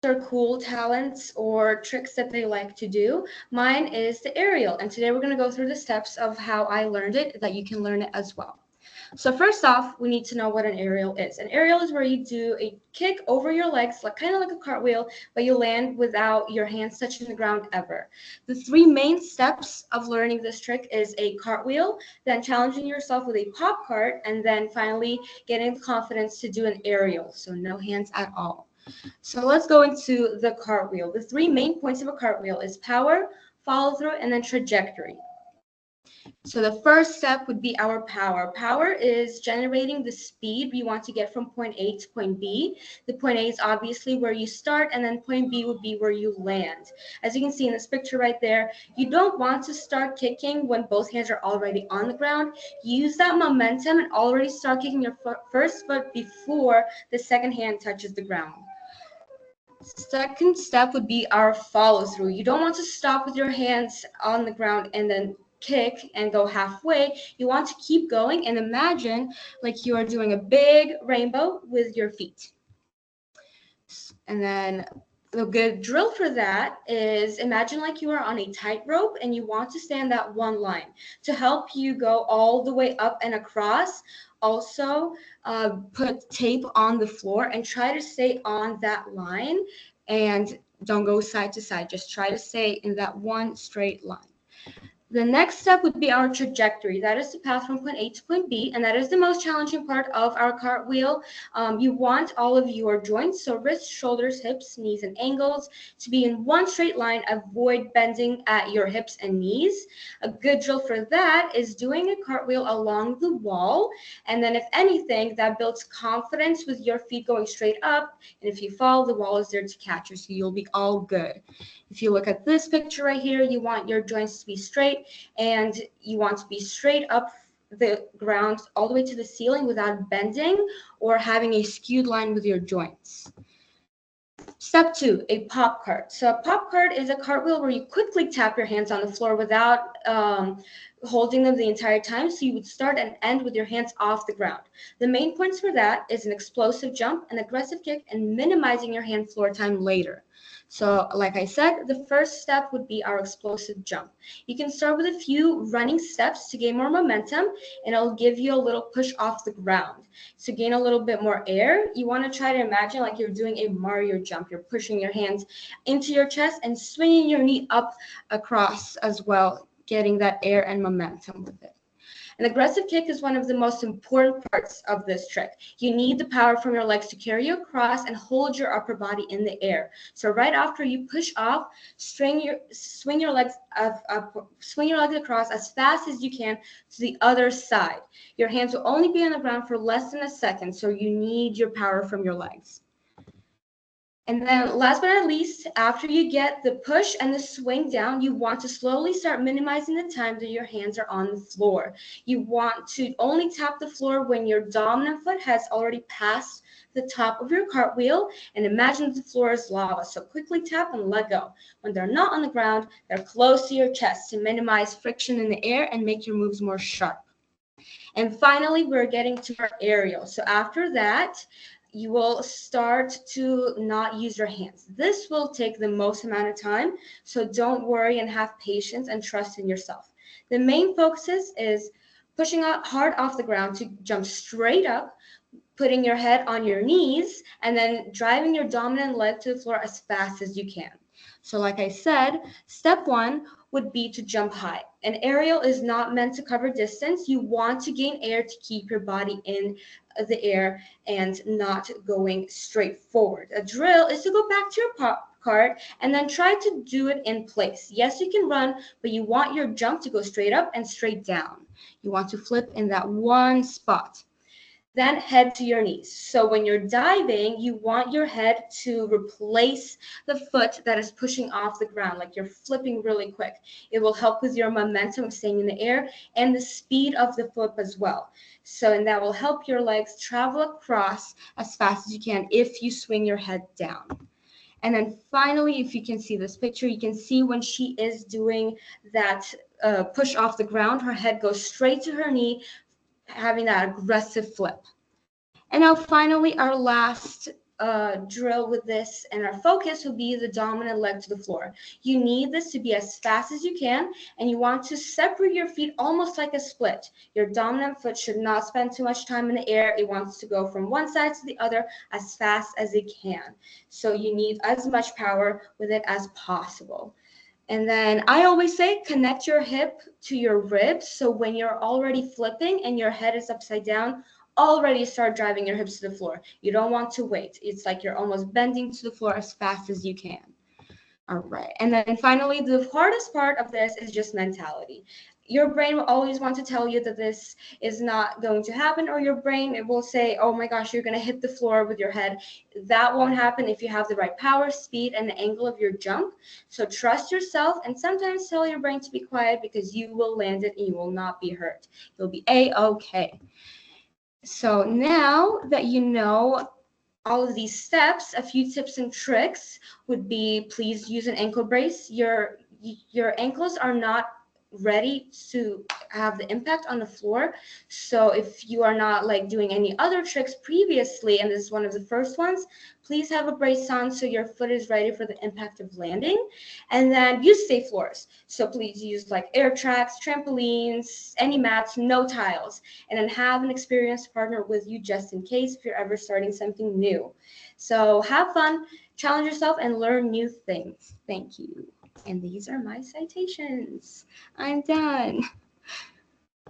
Or cool talents or tricks that they like to do. Mine is the aerial, and today we're going to go through the steps of how I learned it, that you can learn it as well. So first off, we need to know what an aerial is. An aerial is where you do a kick over your legs, like kind of like a cartwheel, but you land without your hands touching the ground ever. The three main steps of learning this trick is a cartwheel, then challenging yourself with a pop cart, and then finally getting the confidence to do an aerial, so no hands at all. So let's go into the cartwheel. The three main points of a cartwheel is power, follow through, and then trajectory. So the first step would be our power. Power is generating the speed we want to get from point A to point B. The point A is obviously where you start, and then point B would be where you land. As you can see in this picture right there, you don't want to start kicking when both hands are already on the ground. Use that momentum and already start kicking your first foot before the second hand touches the ground. Second step would be our follow through. You don't want to stop with your hands on the ground and then kick and go halfway. You want to keep going and imagine like you are doing a big rainbow with your feet. And then the good drill for that is imagine like you are on a tightrope and you want to stay on that one line. To help you go all the way up and across, also put tape on the floor and try to stay on that line and don't go side to side. Just try to stay in that one straight line. The next step would be our trajectory. That is the path from point A to point B, and that is the most challenging part of our cartwheel. You want all of your joints, so wrists, shoulders, hips, knees, and ankles, to be in one straight line. Avoid bending at your hips and knees. A good drill for that is doing a cartwheel along the wall, and then if anything, that builds confidence with your feet going straight up, and if you fall, the wall is there to catch you, so you'll be all good. If you look at this picture right here, you want your joints to be straight and you want to be straight up the ground all the way to the ceiling without bending or having a skewed line with your joints. Step 2, a pop cart. So a pop cart is a cartwheel where you quickly tap your hands on the floor without holding them the entire time. So you would start and end with your hands off the ground. The main points for that is an explosive jump, an aggressive kick, and minimizing your hand floor time later. So like I said, the first step would be our explosive jump. You can start with a few running steps to gain more momentum, and it'll give you a little push off the ground. To gain a little bit more air, you want to try to imagine like you're doing a Mario jump. You're pushing your hands into your chest and swinging your knee up across as well, getting that air and momentum with it. An aggressive kick is one of the most important parts of this trick. You need the power from your legs to carry you across and hold your upper body in the air. So right after you push off, swing your legs across as fast as you can to the other side. Your hands will only be on the ground for less than a second, so you need your power from your legs. And then last but not least, after you get the push and the swing down, you want to slowly start minimizing the time that your hands are on the floor. You want to only tap the floor when your dominant foot has already passed the top of your cartwheel, and imagine the floor is lava. So quickly tap and let go. When they're not on the ground, they're close to your chest to minimize friction in the air and make your moves more sharp. And finally, we're getting to our aerial. So after that, you will start to not use your hands. This will take the most amount of time, so don't worry and have patience and trust in yourself. The main focus is pushing out hard off the ground to jump straight up, putting your head on your knees, and then driving your dominant leg to the floor as fast as you can. So like I said, step 1 would be to jump high. An aerial is not meant to cover distance. You want to gain air to keep your body in the air and not going straight forward. A drill is to go back to your pop cart and then try to do it in place. Yes, you can run, but you want your jump to go straight up and straight down. You want to flip in that one spot. Then head to your knees. So when you're diving, you want your head to replace the foot that is pushing off the ground, like you're flipping really quick. It will help with your momentum of staying in the air and the speed of the flip as well. So, and that will help your legs travel across as fast as you can if you swing your head down. And then finally, if you can see this picture, you can see when she is doing that push off the ground, her head goes straight to her knee, having that aggressive flip. And now finally, our last drill with this, and our focus will be the dominant leg to the floor. You need this to be as fast as you can, and you want to separate your feet almost like a split. Your dominant foot should not spend too much time in the air. It wants to go from one side to the other as fast as it can. So you need as much power with it as possible. And then I always say connect your hip to your ribs. So when you're already flipping and your head is upside down, already start driving your hips to the floor. You don't want to wait. It's like you're almost bending to the floor as fast as you can. All right. And then finally, the hardest part of this is just mentality. Your brain will always want to tell you that this is not going to happen, or your brain it will say, oh my gosh, you're going to hit the floor with your head. That won't happen if you have the right power, speed, and the angle of your jump. So trust yourself and sometimes tell your brain to be quiet because you will land it and you will not be hurt. You'll be A-okay. So now that you know all of these steps, a few tips and tricks would be, please use an ankle brace. Your ankles are not ready to have the impact on the floor. So if you are not like doing any other tricks previously, and this is one of the first ones, please have a brace on so your foot is ready for the impact of landing. And then use safe floors. So please use like air tracks, trampolines, any mats, no tiles. And then have an experienced partner with you just in case if you're ever starting something new. So have fun, challenge yourself, and learn new things. Thank you. And these are my citations. I'm done.